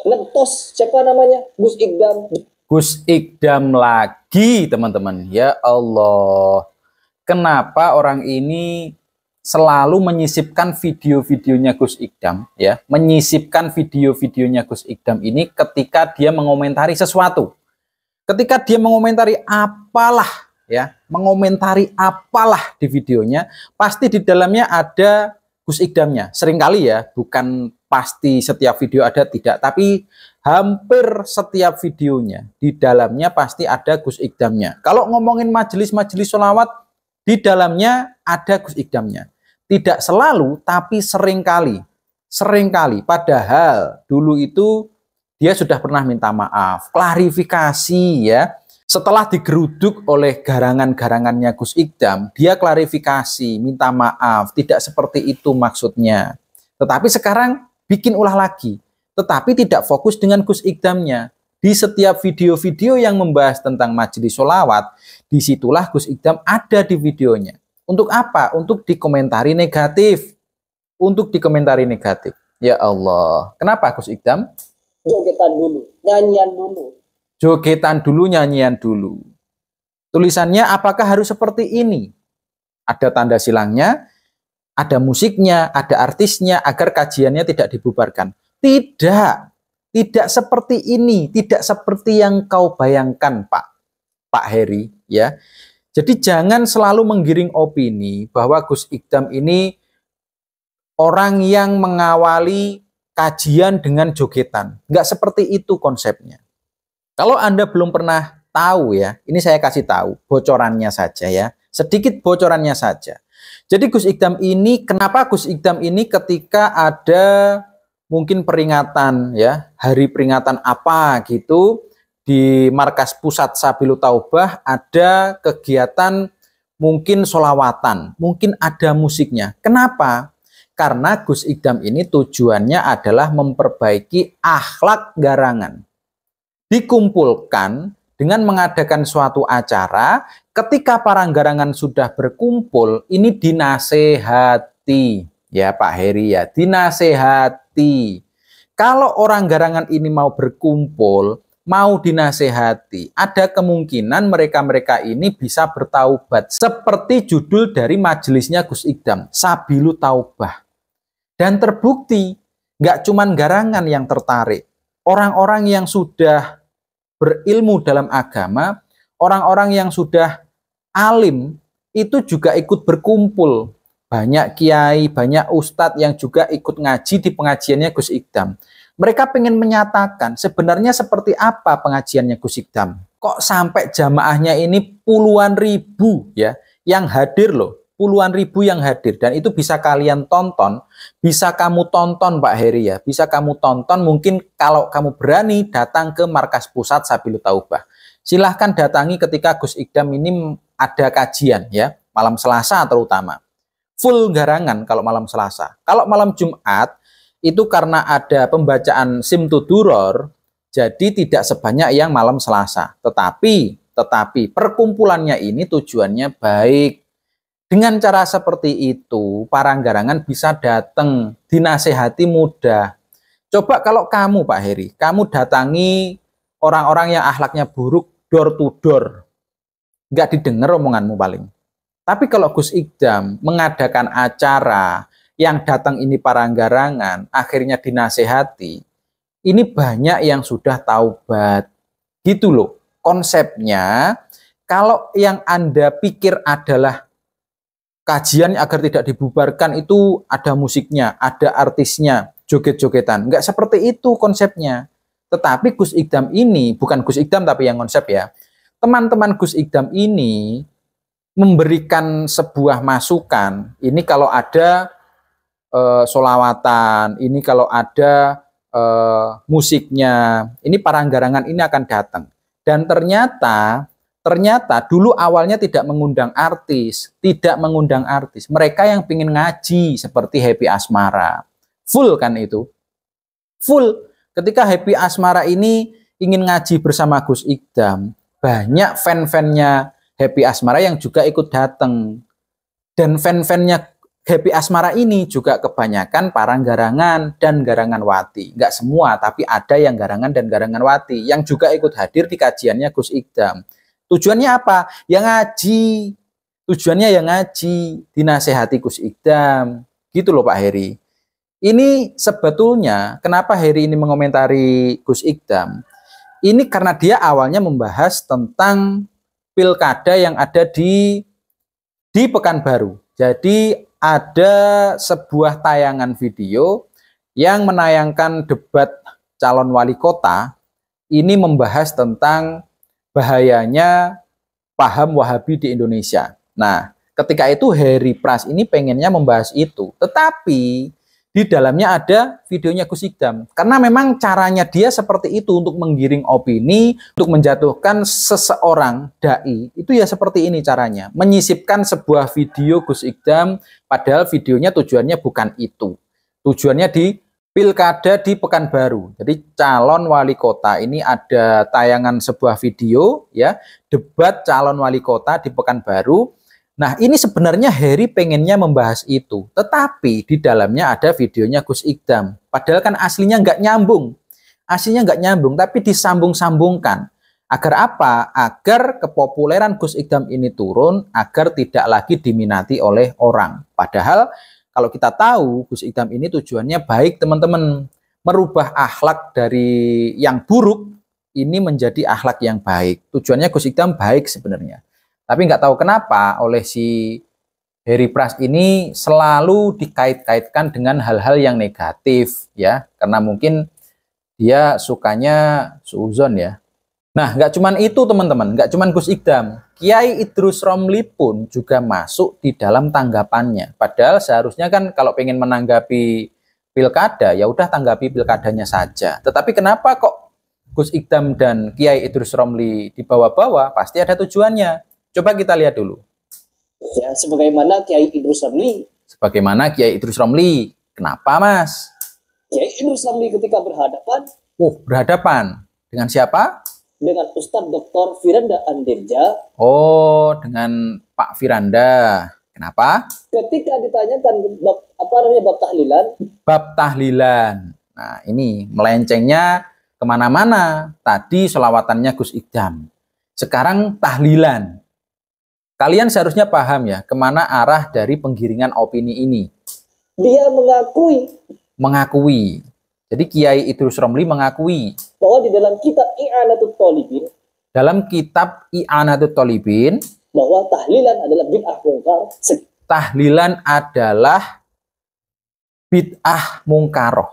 ngetos siapa namanya? Gus Ikdam. Gus Ikdam lagi, teman-teman. Ya Allah. Kenapa orang ini selalu menyisipkan video-videonya Gus Ikdam, ya? Menyisipkan video-videonya Gus Ikdam ini ketika dia mengomentari sesuatu. Ketika dia mengomentari apalah, ya, mengomentari apalah di videonya, pasti di dalamnya ada Gus Ikdamnya. Seringkali ya, bukan pasti setiap video ada, tidak, tapi hampir setiap videonya di dalamnya pasti ada Gus Ikdamnya. Kalau ngomongin majelis-majelis sholawat, di dalamnya ada Gus Ikdamnya. Tidak selalu, tapi seringkali. Seringkali, padahal dulu itu dia sudah pernah minta maaf, klarifikasi ya. Setelah digeruduk oleh garangan-garangannya Gus Ikdam, dia klarifikasi, minta maaf, tidak seperti itu maksudnya. Tetapi sekarang bikin ulah lagi, tetapi tidak fokus dengan Gus Ikdamnya. Di setiap video-video yang membahas tentang majelis sholawat, disitulah Gus Ikdam ada di videonya. Untuk apa? Untuk dikomentari negatif. Untuk dikomentari negatif. Ya Allah. Kenapa Gus Ikdam? Jogetan dulu, nyanyian dulu. Jogetan dulu, nyanyian dulu. Tulisannya apakah harus seperti ini? Ada tanda silangnya, ada musiknya, ada artisnya, agar kajiannya tidak dibubarkan. Tidak, tidak seperti ini, tidak seperti yang kau bayangkan, Pak Heri, ya. Jadi jangan selalu menggiring opini bahwa Gus Ikdam ini orang yang mengawali kajian dengan jogetan. Nggak seperti itu konsepnya. Kalau Anda belum pernah tahu ya, ini saya kasih tahu bocorannya saja ya, sedikit bocorannya saja. Jadi Gus Ikdam ini, kenapa Gus Ikdam ini ketika ada mungkin peringatan ya, hari peringatan apa gitu, di markas pusat Sabilut Taubah ada kegiatan mungkin sholawatan, mungkin ada musiknya. Kenapa? Karena Gus Ikdam ini tujuannya adalah memperbaiki akhlak garangan. Dikumpulkan dengan mengadakan suatu acara, ketika para garangan sudah berkumpul, ini dinasehati. Ya Pak Heri ya, dinasehati. Kalau orang garangan ini mau berkumpul, mau dinasehati, ada kemungkinan mereka-mereka ini bisa bertaubat. Seperti judul dari majelisnya Gus Ikdam, Sabilut Taubah. Dan terbukti, nggak cuman garangan yang tertarik. Orang-orang yang sudah berilmu dalam agama, orang-orang yang sudah alim, itu juga ikut berkumpul. Banyak kiai, banyak ustadz yang juga ikut ngaji di pengajiannya Gus Ikdam. Mereka pengen menyatakan sebenarnya seperti apa pengajiannya Gus Ikdam. Kok sampai jamaahnya ini puluhan ribu ya yang hadir loh. Puluhan ribu yang hadir, dan itu bisa kalian tonton, bisa kamu tonton Pak Heri ya, bisa kamu tonton mungkin kalau kamu berani datang ke markas pusat Sabilut Taubah. Silahkan datangi ketika Gus Ikdam ini ada kajian ya, malam Selasa terutama. Full garangan kalau malam Selasa. Kalau malam Jumat, itu karena ada pembacaan Simtuduror, jadi tidak sebanyak yang malam Selasa. Tetapi perkumpulannya ini tujuannya baik. Dengan cara seperti itu, para garangan bisa datang, dinasehati mudah. Coba kalau kamu Pak Heri, kamu datangi orang-orang yang akhlaknya buruk door to door, nggak didengar omonganmu paling. Tapi kalau Gus Ikdam mengadakan acara, yang datang ini para garangan, akhirnya dinasehati, ini banyak yang sudah taubat. Gitu loh, konsepnya. Kalau yang Anda pikir adalah kajian agar tidak dibubarkan itu ada musiknya, ada artisnya, joget-jogetan. Enggak seperti itu konsepnya. Tetapi Gus Ikdam ini, bukan Gus Ikdam tapi yang konsep ya, teman-teman Gus Ikdam ini memberikan sebuah masukan. Ini kalau ada sholawatan, ini kalau ada musiknya, ini para garangan ini akan datang. Dan ternyata dulu awalnya tidak mengundang artis. Mereka yang ingin ngaji seperti Happy Asmara. Full kan itu. Full. Ketika Happy Asmara ini ingin ngaji bersama Gus Ikdam, banyak fan-fannya Happy Asmara yang juga ikut datang. Dan fan-fannya Happy Asmara ini juga kebanyakan parang garangan dan garangan wati. Nggak semua, tapi ada yang garangan dan garangan wati yang juga ikut hadir di kajiannya Gus Ikdam. Tujuannya apa? Yang ngaji. Tujuannya yang ngaji, dinasehati Gus Ikdam. Gitu loh Pak Heri. Ini sebetulnya kenapa Heri ini mengomentari Gus Ikdam? Ini karena dia awalnya membahas tentang pilkada yang ada di Pekanbaru. Jadi ada sebuah tayangan video yang menayangkan debat calon wali kota. Ini membahas tentang bahayanya paham Wahabi di Indonesia. Nah, ketika itu Heri Pras ini pengennya membahas itu. Tetapi di dalamnya ada videonya Gus Ikdam. Karena memang caranya dia seperti itu untuk menggiring opini, untuk menjatuhkan seseorang dai. Itu ya seperti ini caranya. Menyisipkan sebuah video Gus Ikdam, padahal videonya tujuannya bukan itu. Tujuannya di pilkada di Pekanbaru. Jadi calon wali kota ini ada tayangan sebuah video, ya, debat calon wali kota di Pekanbaru. Nah, ini sebenarnya Heri pengennya membahas itu, tetapi di dalamnya ada videonya Gus Ikdam. Padahal kan aslinya nggak nyambung. Aslinya nggak nyambung, tapi disambung-sambungkan. Agar apa? Agar kepopuleran Gus Ikdam ini turun, agar tidak lagi diminati oleh orang. Padahal kalau kita tahu Gus Ikdam ini tujuannya baik, teman-teman. Merubah akhlak dari yang buruk, ini menjadi akhlak yang baik. Tujuannya Gus Ikdam baik sebenarnya. Tapi nggak tahu kenapa oleh si Heri Pras ini selalu dikait-kaitkan dengan hal-hal yang negatif, ya, karena mungkin dia sukanya suuzon, ya. Nah, nggak cuman itu teman-teman, nggak cuman Gus Ikdam, Kiai Idrus Romli pun juga masuk di dalam tanggapannya. Padahal seharusnya kan kalau pengen menanggapi pilkada, ya udah tanggapi pilkadanya saja. Tetapi kenapa kok Gus Ikdam dan Kiai Idrus Romli dibawa-bawa? Pasti ada tujuannya. Coba kita lihat dulu. Ya, sebagaimana Kiai Idrus Ramli. Sebagaimana Kiai Idrus Romli. Kenapa, Mas? Kiai Idrus Ramli ketika berhadapan Berhadapan dengan siapa? dengan Ustadz Dr. Firanda Andirja. Oh, dengan Pak Firanda. Kenapa? Ketika ditanyakan bab tahlilan. Bab tahlilan. Nah, ini melencengnya kemana-mana. Tadi selawatannya Gus Ikdam. Sekarang tahlilan. Kalian seharusnya paham ya, kemana arah dari penggiringan opini ini. Dia Mengakui. Jadi Kiai Idrus Romli mengakui bahwa di dalam kitab I'anatul Thalibin, dalam kitab I'anatul Thalibin, bahwa tahlilan adalah bid'ah mungkar. Tahlilan adalah bid'ah mungkaroh.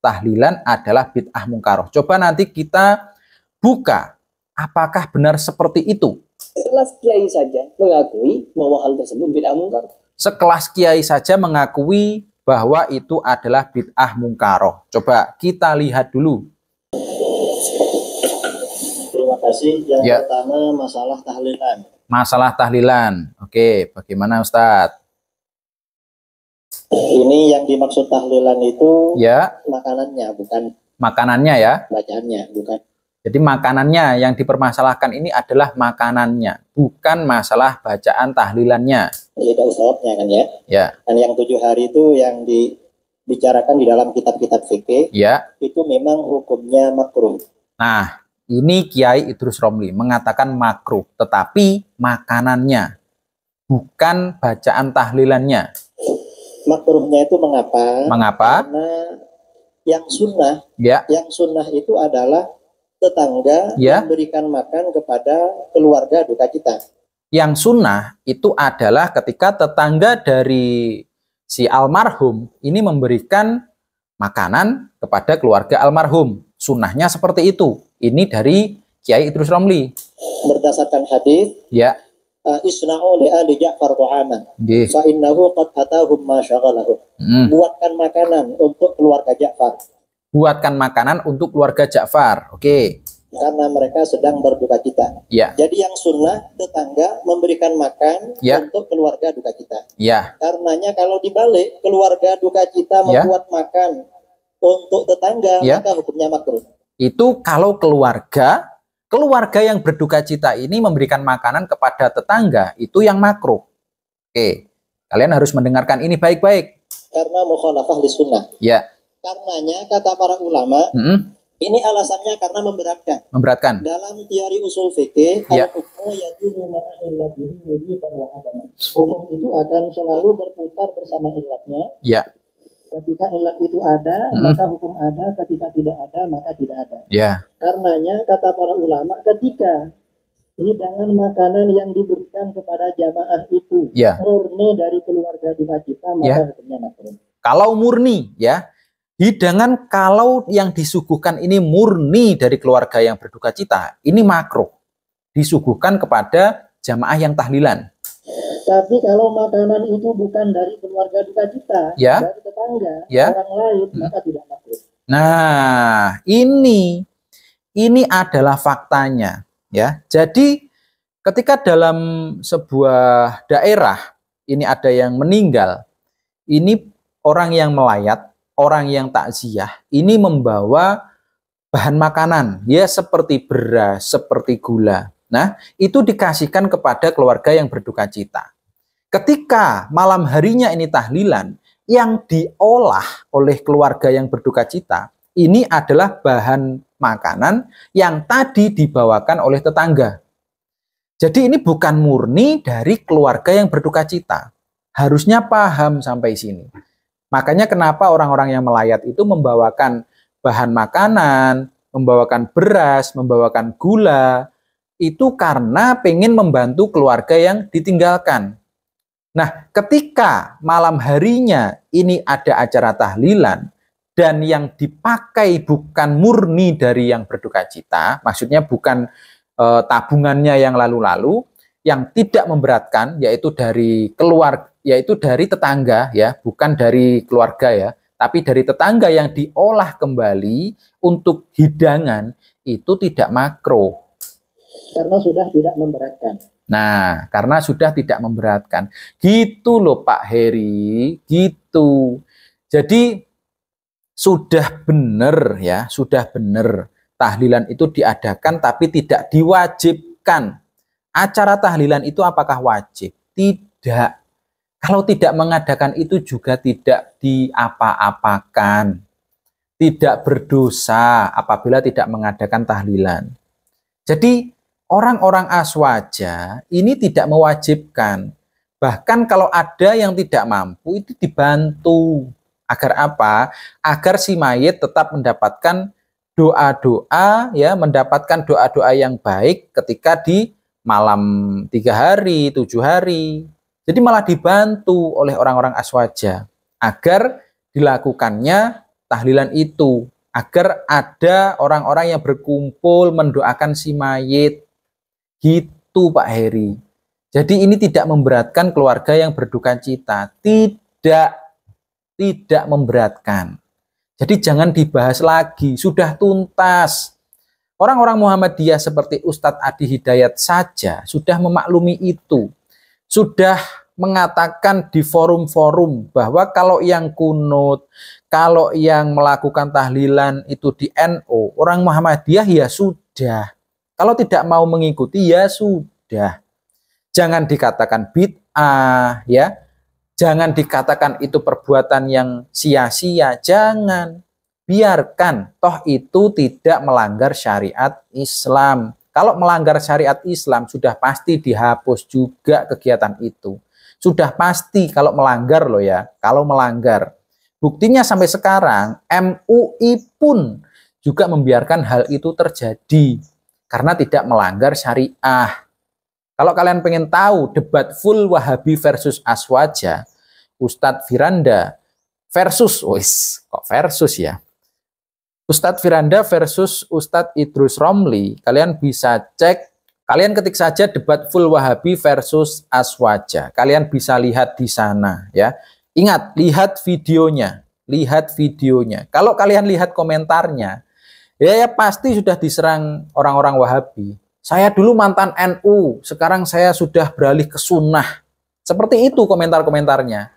Tahlilan adalah bid'ah mungkaroh. Coba nanti kita buka, apakah benar seperti itu? Sekelas kiai saja mengakui bahwa hal tersebut bid'ah mungkar. Sekelas kiai saja mengakui bahwa itu adalah bid'ah mungkaroh. Coba kita lihat dulu. Terima kasih. Yang Ya. pertama masalah tahlilan. Masalah tahlilan. Oke, bagaimana Ustadz? Ini yang dimaksud tahlilan itu Ya, makanannya, bukan makanannya ya. bacaannya, bukan. Jadi makanannya yang dipermasalahkan ini adalah makanannya, bukan masalah bacaan tahlilannya. Tidak usahanya kan ya. Ya, Dan yang 7 hari itu yang dibicarakan di dalam kitab-kitab fikih ya. itu memang hukumnya makruh. Nah, ini Kiai Idrus Romli mengatakan makruh, tetapi makanannya, bukan bacaan tahlilannya. Makruhnya itu mengapa? Mengapa? Karena yang Ya, sunnah itu adalah tetangga Ya. memberikan makan kepada keluarga duka cita. yang sunnah itu adalah ketika tetangga dari si almarhum ini memberikan makanan kepada keluarga almarhum. Sunnahnya seperti itu. Ini dari Kiai Idrus Romli. Berdasarkan hadis, Ya, isna'u li ali Ja'far ta'aman nggih. fa innahu qad atahum ma syaghalahu. Buatkan makanan untuk keluarga Ja'far Buatkan makanan untuk keluarga Ja'far. Oke. karena mereka sedang berduka cita. Ya, Jadi yang sunnah tetangga memberikan makan Ya. untuk keluarga duka cita. ya. Karenanya kalau dibalik keluarga duka cita Ya. membuat makan untuk tetangga, Ya. maka hukumnya makruh. Itu kalau keluarga yang berduka cita ini memberikan makanan kepada tetangga, itu yang makruh. Oke. Kalian harus mendengarkan ini baik-baik. Karena mukhalafah li sunnah. Ya. Karenanya kata para ulama, ini alasannya karena memberatkan. Memberatkan. Dalam teori usul fikih, Ya. hukum itu akan selalu berputar bersama ilatnya. Ya. Ketika ilat itu ada, maka hukum ada. Ketika tidak ada, maka tidak ada. Ya. Karenanya kata para ulama, ketika hidangan makanan yang diberikan kepada jamaah itu Ya. murni dari keluarga duka cita, maka hukumnya makruh. Kalau murni, ya, hidangan kalau yang disuguhkan ini murni dari keluarga yang berduka cita, ini makruh. Disuguhkan kepada jamaah yang tahlilan. Tapi kalau makanan itu bukan dari keluarga duka cita, Ya. dari tetangga, Ya. orang lain, maka tidak makruh. Nah, ini adalah faktanya, ya. Jadi ketika dalam sebuah daerah ini ada yang meninggal, ini orang yang melayat, orang yang takziah, ini membawa bahan makanan, ya seperti beras, seperti gula. Nah, itu dikasihkan kepada keluarga yang berduka cita. Ketika malam harinya ini tahlilan, yang diolah oleh keluarga yang berduka cita, ini adalah bahan makanan yang tadi dibawakan oleh tetangga. Jadi ini bukan murni dari keluarga yang berduka cita. Harusnya paham sampai sini. Makanya kenapa orang-orang yang melayat itu membawakan bahan makanan, membawakan beras, membawakan gula, itu karena pengen membantu keluarga yang ditinggalkan. Nah, ketika malam harinya ini ada acara tahlilan dan yang dipakai bukan murni dari yang berduka cita, maksudnya bukan tabungannya yang lalu-lalu, yang tidak memberatkan, yaitu dari tetangga, ya, bukan dari keluarga, ya, tapi dari tetangga yang diolah kembali untuk hidangan, itu tidak makruh. Karena sudah tidak memberatkan. Nah, karena sudah tidak memberatkan. Gitu loh Pak Heri, gitu. Jadi sudah benar, ya, sudah benar. Tahlilan itu diadakan tapi tidak diwajibkan. Acara tahlilan itu apakah wajib? Tidak. Kalau tidak mengadakan itu juga tidak diapa-apakan. Tidak berdosa apabila tidak mengadakan tahlilan. Jadi orang-orang aswaja ini tidak mewajibkan. Bahkan kalau ada yang tidak mampu itu dibantu. Agar apa? Agar si mayit tetap mendapatkan doa-doa, ya, mendapatkan doa-doa yang baik ketika di malam 3 hari, 7 hari. Jadi malah dibantu oleh orang-orang aswaja agar dilakukannya tahlilan itu. Agar ada orang-orang yang berkumpul mendoakan si mayit. Gitu Pak Heri. Jadi ini tidak memberatkan keluarga yang berduka cita. Tidak memberatkan. Jadi jangan dibahas lagi, sudah tuntas. Orang-orang Muhammadiyah seperti Ustadz Adi Hidayat saja sudah memaklumi itu. Sudah mengatakan di forum-forum bahwa kalau yang kunut, kalau yang melakukan tahlilan itu di NU, orang Muhammadiyah ya sudah. Kalau tidak mau mengikuti ya sudah. Jangan dikatakan bid'ah, ya. Jangan dikatakan itu perbuatan yang sia-sia. Jangan. Biarkan. Toh itu tidak melanggar syariat Islam. Kalau melanggar syariat Islam sudah pasti dihapus juga kegiatan itu. Sudah pasti kalau melanggar loh, ya. Kalau melanggar. Buktinya sampai sekarang MUI pun juga membiarkan hal itu terjadi. Karena tidak melanggar syariah. Kalau kalian pengen tahu debat full Wahabi versus Aswaja, Ustadz Firanda versus, kok versus ya? Ustadz Firanda versus Ustadz Idrus Romli, kalian bisa cek, kalian ketik saja debat full Wahabi versus Aswaja. Kalian bisa lihat di sana, ya. Ingat, lihat videonya, lihat videonya. Kalau kalian lihat komentarnya, ya pasti sudah diserang orang-orang Wahabi. Saya dulu mantan NU, sekarang saya sudah beralih ke sunnah. Seperti itu komentar-komentarnya.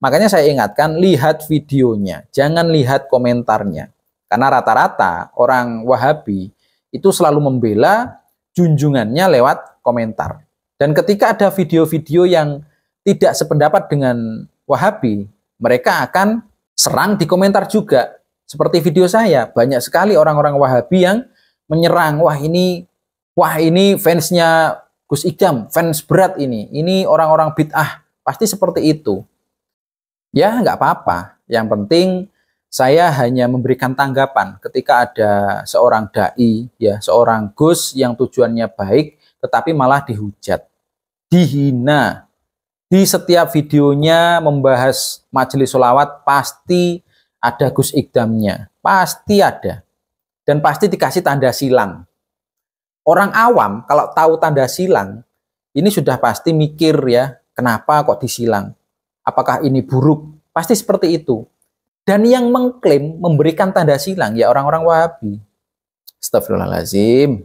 Makanya saya ingatkan, lihat videonya, jangan lihat komentarnya. Karena rata-rata orang Wahabi itu selalu membela junjungannya lewat komentar. Dan ketika ada video-video yang tidak sependapat dengan Wahabi, mereka akan serang di komentar juga. Seperti video saya, banyak sekali orang-orang Wahabi yang menyerang, wah ini fansnya Gus Idam, fans berat ini orang-orang bid'ah, pasti seperti itu. Ya nggak apa-apa, yang penting saya hanya memberikan tanggapan ketika ada seorang dai, ya seorang Gus yang tujuannya baik, tetapi malah dihujat, dihina. Di setiap videonya membahas majelis sholawat pasti ada Gus Idamnya, pasti ada. Dan pasti dikasih tanda silang. Orang awam kalau tahu tanda silang, ini sudah pasti mikir ya, kenapa kok disilang? Apakah ini buruk? Pasti seperti itu. Dan yang mengklaim memberikan tanda silang ya orang-orang Wahabi. Astagfirullahaladzim.